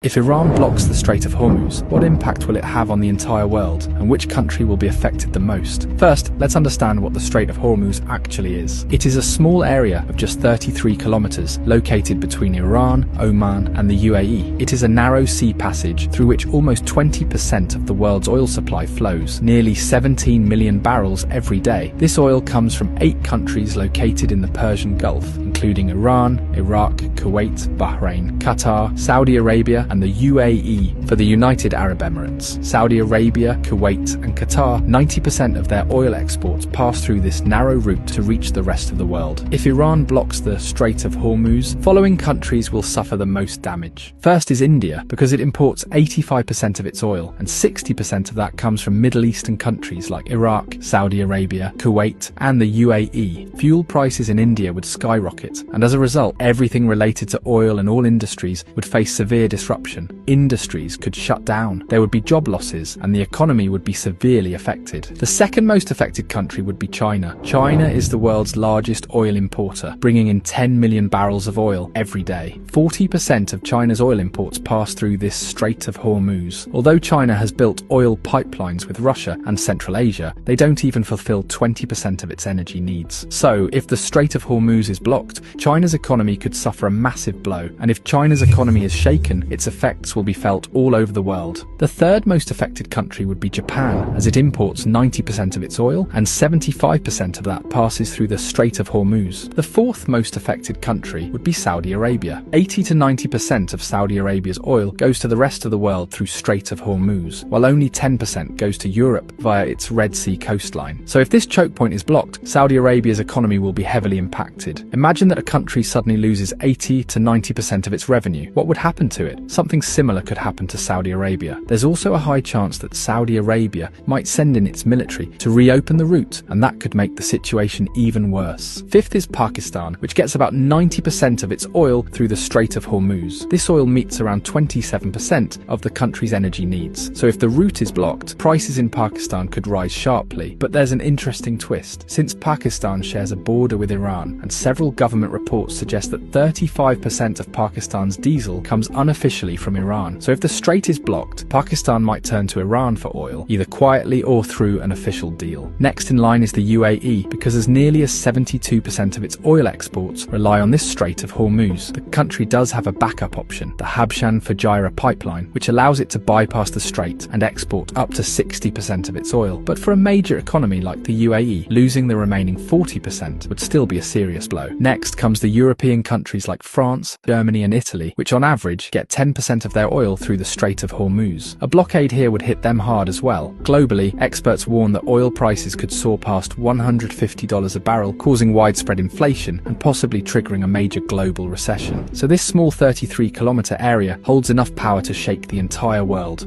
If Iran blocks the Strait of Hormuz, what impact will it have on the entire world, and which country will be affected the most? First, let's understand what the Strait of Hormuz actually is. It is a small area of just 33 kilometers located between Iran, Oman, and the UAE. It is a narrow sea passage through which almost 20% of the world's oil supply flows, nearly 17 million barrels every day. This oil comes from 8 countries located in the Persian Gulf, including Iran, Iraq, Kuwait, Bahrain, Qatar, Saudi Arabia, and the UAE. For the United Arab Emirates, Saudi Arabia, Kuwait, and Qatar, 90% of their oil exports pass through this narrow route to reach the rest of the world. If Iran blocks the Strait of Hormuz, following countries will suffer the most damage. First is India, because it imports 85% of its oil, and 60% of that comes from Middle Eastern countries like Iraq, Saudi Arabia, Kuwait, and the UAE. Fuel prices in India would skyrocket, and as a result, everything related to oil and all industries would face severe disruption. Industries could shut down, there would be job losses, and the economy would be severely affected. The second most affected country would be China. China is the world's largest oil importer, bringing in 10 million barrels of oil every day. 40% of China's oil imports pass through this Strait of Hormuz. Although China has built oil pipelines with Russia and Central Asia, they don't even fulfill 20% of its energy needs. So, if the Strait of Hormuz is blocked, China's economy could suffer a massive blow, and if China's economy is shaken, its effects will be felt all over the world. The third most affected country would be Japan, as it imports 90% of its oil, and 75% of that passes through the Strait of Hormuz. The fourth most affected country would be Saudi Arabia. 80 to 90% of Saudi Arabia's oil goes to the rest of the world through Strait of Hormuz, while only 10% goes to Europe via its Red Sea coastline. So if this choke point is blocked, Saudi Arabia's economy will be heavily impacted. Imagine that a country suddenly loses 80 to 90% of its revenue. What would happen to it? Something similar could happen to Saudi Arabia. There's also a high chance that Saudi Arabia might send in its military to reopen the route, and that could make the situation even worse. Fifth is Pakistan, which gets about 90% of its oil through the Strait of Hormuz. This oil meets around 27% of the country's energy needs. So if the route is blocked, prices in Pakistan could rise sharply. But there's an interesting twist. Since Pakistan shares a border with Iran, and several government reports suggest that 35% of Pakistan's diesel comes unofficially from Iran. So if the strait is blocked, Pakistan might turn to Iran for oil, either quietly or through an official deal. Next in line is the UAE, because as nearly as 72% of its oil exports rely on this Strait of Hormuz, the country does have a backup option, the Habshan Fujairah pipeline, which allows it to bypass the strait and export up to 60% of its oil. But for a major economy like the UAE, losing the remaining 40% would still be a serious blow. Next comes the European countries like France, Germany, and Italy, which on average get 10% of their oil through the Strait of Hormuz. A blockade here would hit them hard as well. Globally, experts warn that oil prices could soar past $150 a barrel, causing widespread inflation and possibly triggering a major global recession. So this small 33-kilometer area holds enough power to shake the entire world.